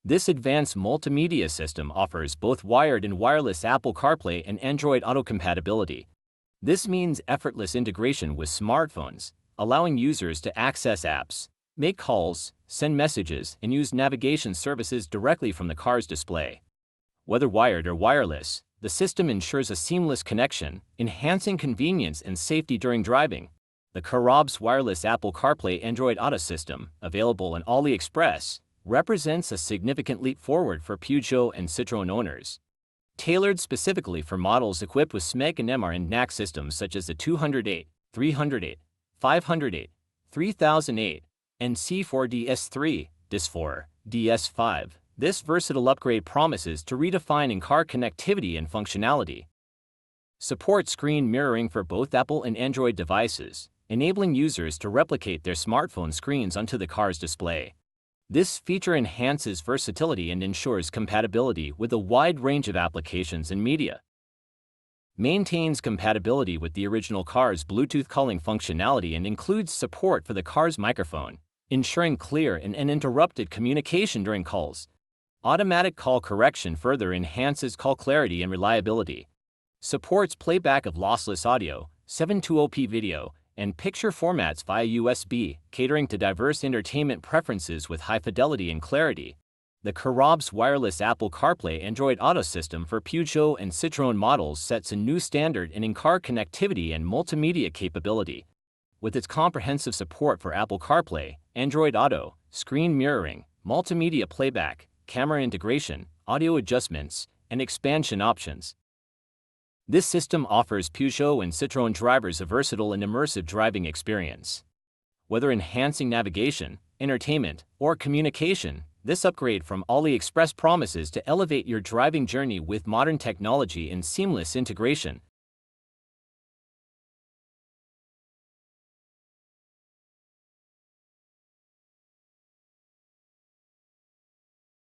This advanced multimedia system offers both wired and wireless Apple CarPlay and Android Auto compatibility. This means effortless integration with smartphones, allowing users to access apps, make calls, send messages, and use navigation services directly from the car's display. Whether wired or wireless, the system ensures a seamless connection, enhancing convenience and safety during driving. The CARABC wireless Apple CarPlay Android Auto system, available on Aliexpress, represents a significant leap forward for Peugeot and Citroën owners. Tailored specifically for models equipped with SMEG MRN NAC systems such as the 208, 308, 508, 3008, and C4DS3, DS4, DS5, this versatile upgrade promises to redefine in-car connectivity and functionality. Support screen mirroring for both Apple and Android devices, enabling users to replicate their smartphone screens onto the car's display. This feature enhances versatility and ensures compatibility with a wide range of applications and media. Maintains compatibility with the original car's Bluetooth calling functionality and includes support for the car's microphone, ensuring clear and uninterrupted communication during calls. Automatic call correction further enhances call clarity and reliability. Supports playback of lossless audio, 720p video, and picture formats via USB, catering to diverse entertainment preferences with high fidelity and clarity. The CARABC wireless Apple CarPlay Android Auto system for Peugeot and Citroën models sets a new standard in in-car connectivity and multimedia capability. With its comprehensive support for Apple CarPlay, Android Auto, screen mirroring, multimedia playback, camera integration, audio adjustments, and expansion options. This system offers Peugeot and Citroën drivers a versatile and immersive driving experience. Whether enhancing navigation, entertainment, or communication, this upgrade from Aliexpress promises to elevate your driving journey with modern technology and seamless integration.